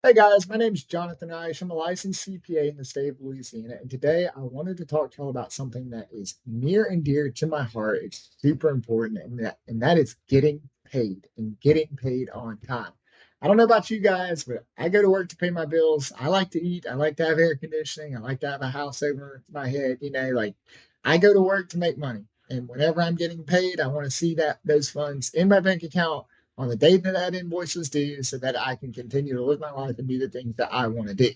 Hey guys, my name is Jonathan Ish. I'm a licensed CPA in the state of Louisiana, and today I wanted to talk to y'all about something that is near and dear to my heart. It's super important, and that is getting paid and getting paid on time. I don't know about you guys, but I go to work to pay my bills. I like to eat. I like to have air conditioning. I like to have a house over my head. Like I go to work to make money, and whenever I'm getting paid, I want to see that those funds in my bank account on the day that that invoice is due so that I can continue to live my life and do the things that I want to do.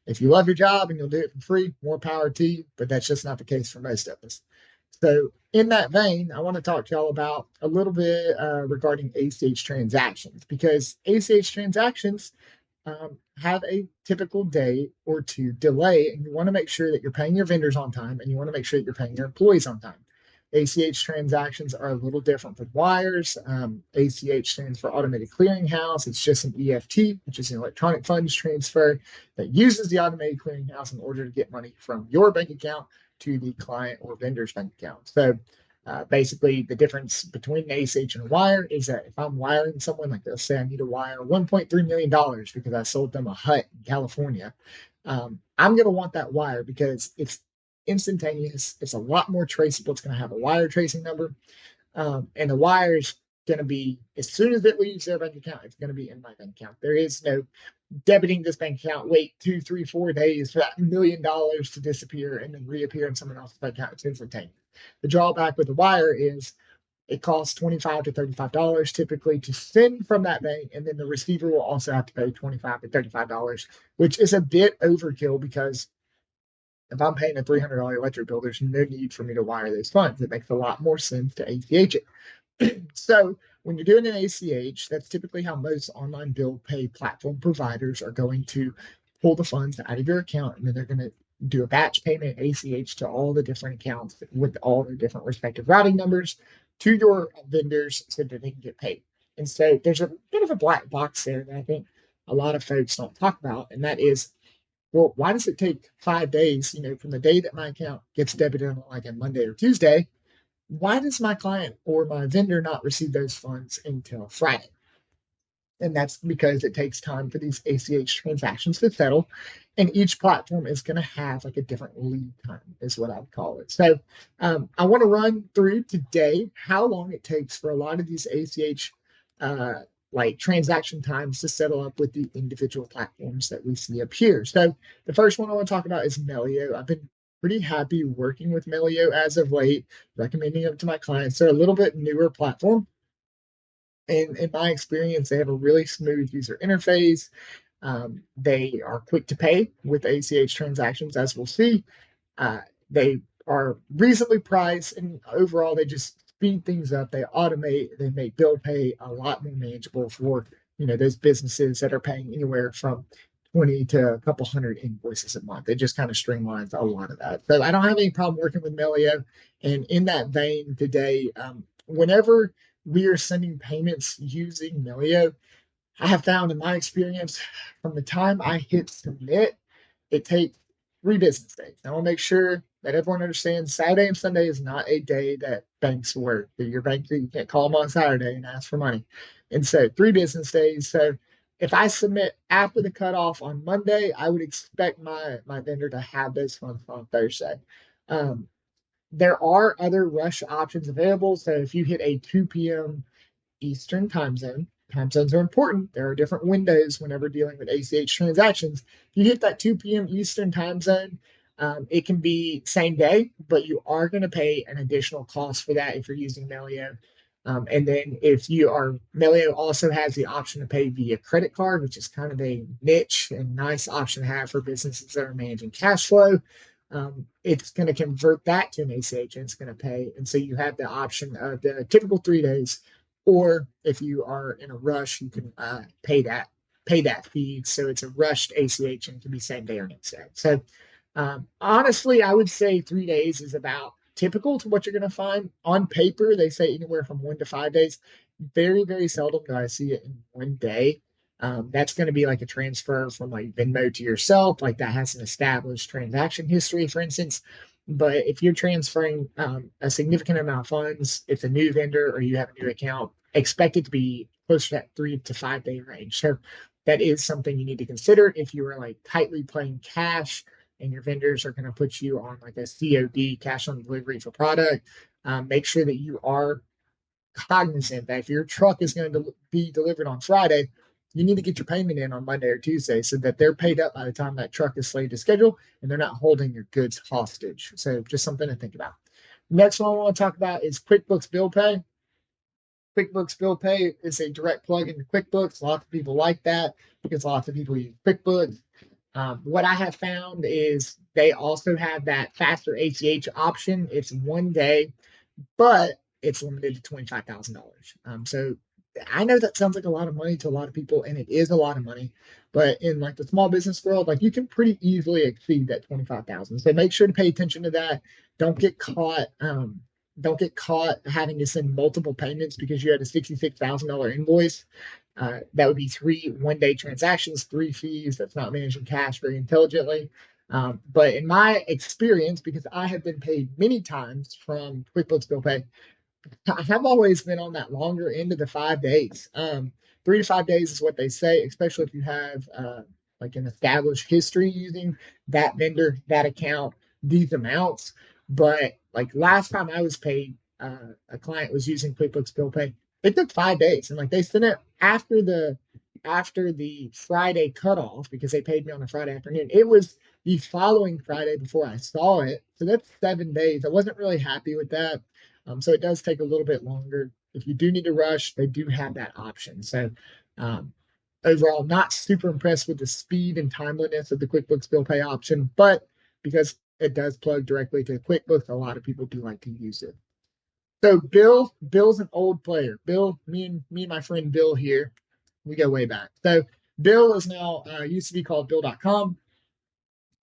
If you love your job and you'll do it for free, more power to you, but that's just not the case for most of us. So, in that vein, I want to talk to y'all about a little bit regarding ACH transactions because ACH transactions have a typical day or two delay, and you want to make sure that you're paying your vendors on time and you want to make sure that you're paying your employees on time. ACH transactions are a little different from wires. ACH stands for Automated Clearinghouse. It's just an EFT, which is an electronic funds transfer that uses the Automated Clearinghouse in order to get money from your bank account to the client or vendor's bank account. So basically, the difference between an ACH and a wire is that if I'm wiring someone, like let's say I need to wire $1.3 million because I sold them a hut in California, I'm going to want that wire because it's instantaneous. It's a lot more traceable. It's going to have a wire tracing number. And the wire is going to be, as soon as it leaves their bank account, it's going to be in my bank account. There is no debiting this bank account, wait 2, 3, 4 days for that $1 million to disappear and then reappear in someone else's bank account. It's instantaneous. The drawback with the wire is it costs $25 to $35 typically to send from that bank, and then the receiver will also have to pay $25 to $35, which is a bit overkill because if I'm paying a $300 electric bill, there's no need for me to wire those funds. It makes a lot more sense to ACH it. So when you're doing an ACH, that's typically how most online bill pay platform providers are going to pull the funds out of your account, and then they're going to do a batch payment ACH to all the different accounts with all their different respective routing numbers to your vendors so that they can get paid. And so there's a bit of a black box there that I think a lot of folks don't talk about, and that is, well, why does it take 5 days, from the day that my account gets debited on like a Monday or Tuesday? Why does my client or my vendor not receive those funds until Friday? And that's because it takes time for these ACH transactions to settle. And each platform is going to have like a different lead time, is what I would call it. So I want to run through today how long it takes for a lot of these ACH uh, like transaction times to settle up with the individual platforms that we see up here. So the first one I want to talk about is Melio. I've been pretty happy working with Melio as of late, recommending them to my clients. They're a little bit newer platform, and in my experience, they have a really smooth user interface. They are quick to pay with ACH transactions, as we'll see. They are reasonably priced, and overall, they just speed things up. They automate. They make bill pay a lot more manageable for those businesses that are paying anywhere from 20 to a couple hundred invoices a month. It just kind of streamlines a lot of that. So I don't have any problem working with Melio. And in that vein, today, whenever we are sending payments using Melio, I have found in my experience from the time I hit submit, it takes 3 business days. I want to make sure that everyone understands Saturday and Sunday is not a day that banks work. Your bank, you can't call them on Saturday and ask for money. And so 3 business days. So if I submit after the cutoff on Monday, I would expect my vendor to have those funds on Thursday. Um, there are other rush options available. So if you hit a 2 p.m. Eastern time zones are important. There are different windows whenever dealing with ACH transactions. If you hit that 2 p.m. Eastern time zone, it can be same day, but you are going to pay an additional cost for that if you're using Melio. And then if you are, Melio also has the option to pay via credit card, which is kind of a niche and nice option to have for businesses that are managing cash flow. It's going to convert that to an ACH and it's going to pay. And so you have the option of the typical 3 days, or if you are in a rush, you can pay that fee. So it's a rushed ACH and it can be same day or next day. So honestly, I would say 3 days is about typical to what you're going to find on paper. They say anywhere from 1 to 5 days. Very, very seldom do I see it in one day. That's going to be like a transfer from like Venmo to yourself, like that has an established transaction history, for instance. But if you're transferring a significant amount of funds, it's a new vendor or you have a new account, expect it to be close to that 3 to 5 day range. So that is something you need to consider if you are like tightly playing cash and your vendors are going to put you on like a COD, cash on delivery for product. Make sure that you are cognizant that if your truck is going to be delivered on Friday, you need to get your payment in on Monday or Tuesday so that they're paid up by the time that truck is slated to schedule and they're not holding your goods hostage. So just something to think about. Next one I want to talk about is QuickBooks Bill Pay. QuickBooks Bill Pay is a direct plug into QuickBooks. Lots of people like that because lots of people use QuickBooks. What I have found is they also have that faster ACH option. It's 1 day, but it's limited to $25,000. So I know that sounds like a lot of money to a lot of people, and it is a lot of money. But in like the small business world, like you can pretty easily exceed that 25,000. So make sure to pay attention to that. Don't get caught. Don't get caught having to send multiple payments because you had a $66,000 invoice. That would be 3 1-day transactions, 3 fees. That's not managing cash very intelligently. But in my experience, because I have been paid many times from QuickBooks Bill Pay, I have always been on that longer end of the 5 days. 3 to 5 days is what they say, especially if you have like an established history using that vendor, that account, these amounts. But like last time I was paid, a client was using QuickBooks Bill Pay. It took 5 days, and like they sent it after the Friday cutoff because they paid me on a Friday afternoon. It was the following Friday before I saw it, so that's 7 days. I wasn't really happy with that. So it does take a little bit longer. If you do need to rush, they do have that option. So um, overall, not super impressed with the speed and timeliness of the QuickBooks Bill Pay option, but because it does plug directly to QuickBooks, a lot of people do like to use it. So Bill's an old player. Bill, me and my friend Bill here, we go way back. So Bill is now used to be called Bill.com.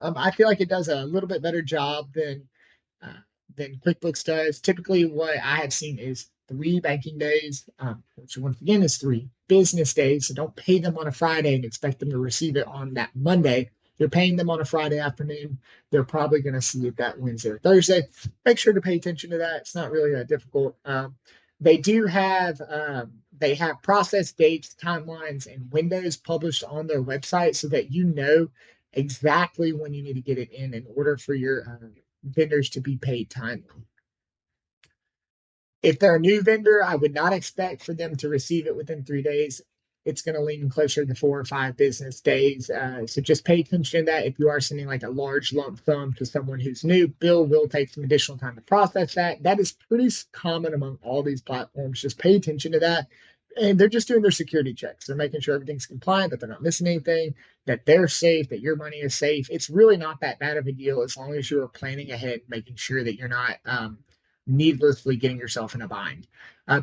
I feel like it does a little bit better job uh, than QuickBooks does. Typically, what I have seen is 3 banking days, which once again is 3 business days. So don't pay them on a Friday and expect them to receive it on that Monday. You're paying them on a Friday afternoon. They're probably going to see it that Wednesday or Thursday. Make sure to pay attention to that. It's not really that difficult. They have process dates, timelines, and windows published on their website so that you know exactly when you need to get it in order for your vendors to be paid timely. If they're a new vendor, I would not expect for them to receive it within 3 days. It's going to lean closer to 4 or 5 business days. So just pay attention to that. If you are sending like a large lump sum to someone who's new, Bill will take some additional time to process that. That is pretty common among all these platforms. Just pay attention to that. And they're just doing their security checks. They're making sure everything's compliant, that they're not missing anything, that they're safe, that your money is safe. It's really not that bad of a deal as long as you're planning ahead, making sure that you're not needlessly getting yourself in a bind.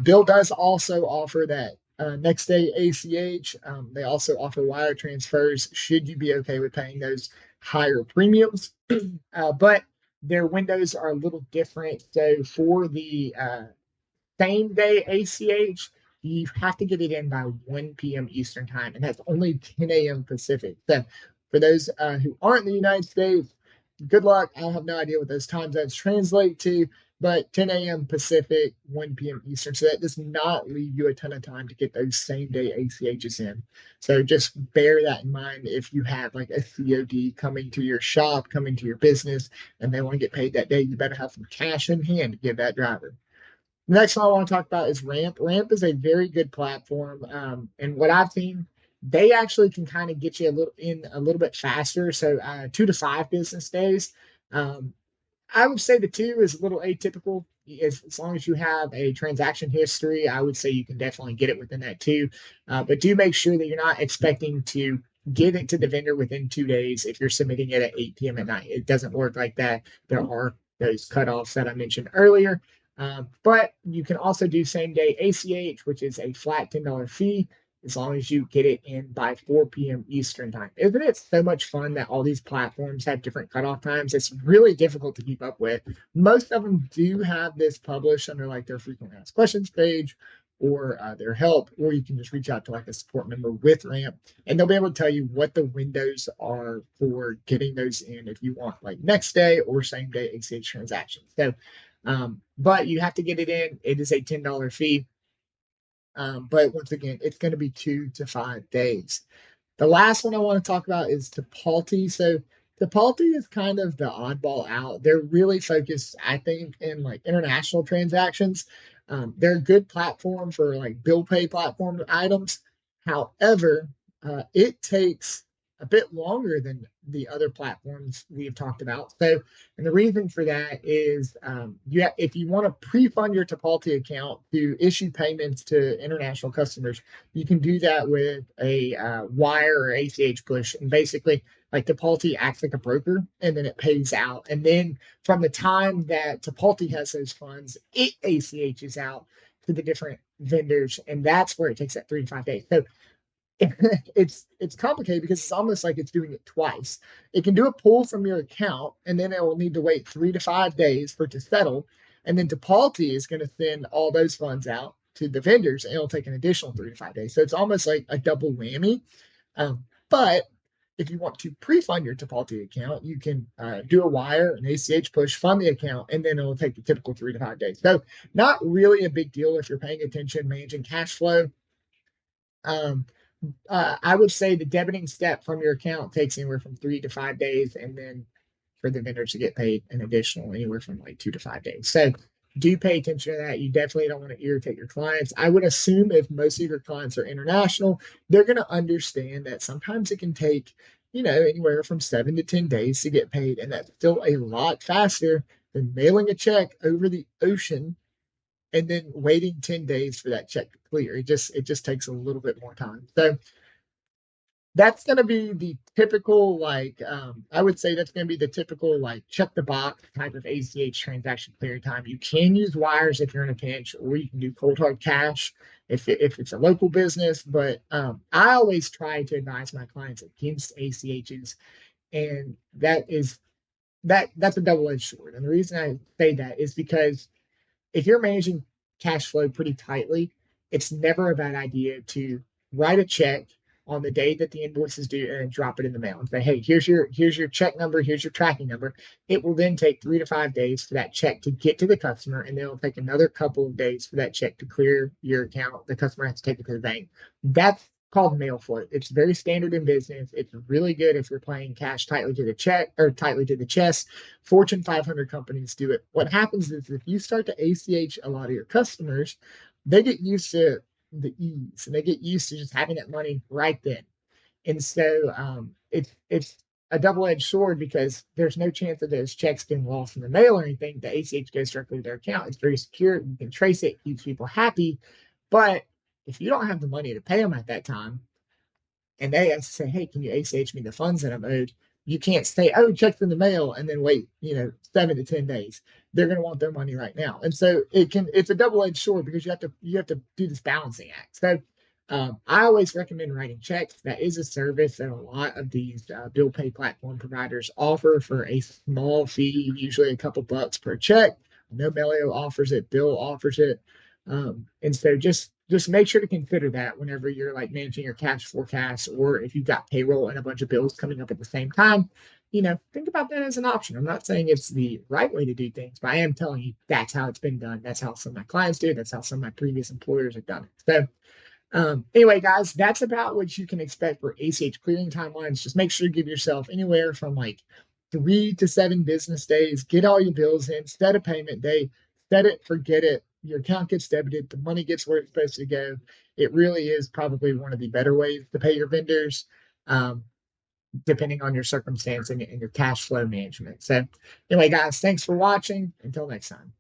Bill does also offer that next day ACH. They also offer wire transfers should you be okay with paying those higher premiums. But their windows are a little different. So for the same day ACH, you have to get it in by 1 p.m. Eastern time, and that's only 10 a.m. Pacific. So for those who aren't in the United States, good luck. I have no idea what those time zones translate to, but 10 a.m. Pacific, 1 p.m. Eastern. So that does not leave you a ton of time to get those same day ACHs in. So just bear that in mind if you have like a COD coming to your shop, coming to your business, and they want to get paid that day. You better have some cash in hand to give that driver. The next one I want to talk about is Ramp. Ramp is a very good platform, and what I've seen, they actually can kind of get you a little bit faster. So 2 to 5 business days. Um, I would say the two is a little atypical. As long as you have a transaction history, I would say you can definitely get it within that two. But do make sure that you're not expecting to get it to the vendor within 2 days if you're submitting it at 8 p.m. at night. It doesn't work like that. There are those cutoffs that I mentioned earlier. But you can also do same day ACH, which is a flat $10 fee as long as you get it in by 4 p.m. Eastern time. Isn't it so much fun that all these platforms have different cutoff times? It's really difficult to keep up with. Most of them do have this published under like their frequently asked questions page or their help, or you can just reach out to like a support member with Ramp and they'll be able to tell you what the windows are for getting those in if you want like next day or same day ACH transactions. So, but you have to get it in. It is a $10 fee. But once again, it's going to be 2 to 5 days. The last one I want to talk about is Tipalti. So Tipalti is kind of the oddball out. They're really focused, I think, in like international transactions. They're a good platform for like bill pay platform items. However, it takes a bit longer than the other platforms we've talked about. So, and the reason for that is if you want to pre-fund your Tipalti account to issue payments to international customers, you can do that with a wire or ACH push. And basically, like Tipalti acts like a broker and then it pays out. And then from the time that Tipalti has those funds, it ACHs out to the different vendors. And that's where it takes that 3 to 5 days. So it's complicated because it's almost like it's doing it twice. It can do a pull from your account, and then it will need to wait 3 to 5 days for it to settle. And then Depaulty is going to send all those funds out to the vendors, and it'll take an additional 3 to 5 days. So it's almost like a double whammy. But if you want to pre-fund your Depaulty account, you can do a wire, an ACH push, fund the account, and then it'll take the typical 3 to 5 days. So not really a big deal if you're paying attention, managing cash flow. Um, I would say the debiting step from your account takes anywhere from 3 to 5 days, and then for the vendors to get paid an additional anywhere from like 2 to 5 days. So do pay attention to that. You definitely don't want to irritate your clients. I would assume if most of your clients are international, they're going to understand that sometimes it can take, anywhere from 7 to 10 days to get paid, and that's still a lot faster than mailing a check over the ocean and then waiting 10 days for that check to clear. It just takes a little bit more time. So that's going to be the typical I would say that's going to be the typical like check the box type of ACH transaction clearing time. You can use wires if you're in a pinch, or you can do cold hard cash if it's a local business. But I always try to advise my clients against ACHs, and that's a double edged sword. And the reason I say that is because if you're managing cash flow pretty tightly, it's never a bad idea to write a check on the day that the invoice is due and drop it in the mail and say, hey, here's your check number, here's your tracking number. It will then take 3 to 5 days for that check to get to the customer, and then it'll take another couple of days for that check to clear your account. The customer has to take it to the bank. That's called mail float. It's very standard in business. It's really good if you're playing cash tightly to the check or tightly to the chest. Fortune 500 companies do it. What happens is if you start to ACH a lot of your customers, they get used to the ease and they get used to just having that money right then. And so it's a double-edged sword because there's no chance of those checks getting lost in the mail or anything. The ACH goes directly to their account. It's very secure. You can trace it, keeps people happy. But if you don't have the money to pay them at that time, and they have to say, hey, can you ACH me the funds that I'm owed? You can't say, oh, check's in the mail and then wait, 7 to 10 days. They're going to want their money right now. And so it's a double-edged sword because you have to do this balancing act. So I always recommend writing checks. That is a service that a lot of these bill pay platform providers offer for a small fee, usually a couple bucks per check. I know Melio offers it, Bill offers it. And so just make sure to consider that whenever you're like managing your cash forecast, or if you've got payroll and a bunch of bills coming up at the same time, think about that as an option. I'm not saying it's the right way to do things, but I am telling you that's how it's been done. That's how some of my clients do. That's how some of my previous employers have done it. So anyway, guys, that's about what you can expect for ACH clearing timelines. Just make sure to give yourself anywhere from like 3 to 7 business days. Get all your bills in, set a payment day, set it, forget it. Your account gets debited, the money gets where it's supposed to go. It really is probably one of the better ways to pay your vendors, um, depending on your circumstance and your cash flow management. So, anyway, guys, thanks for watching. Until next time.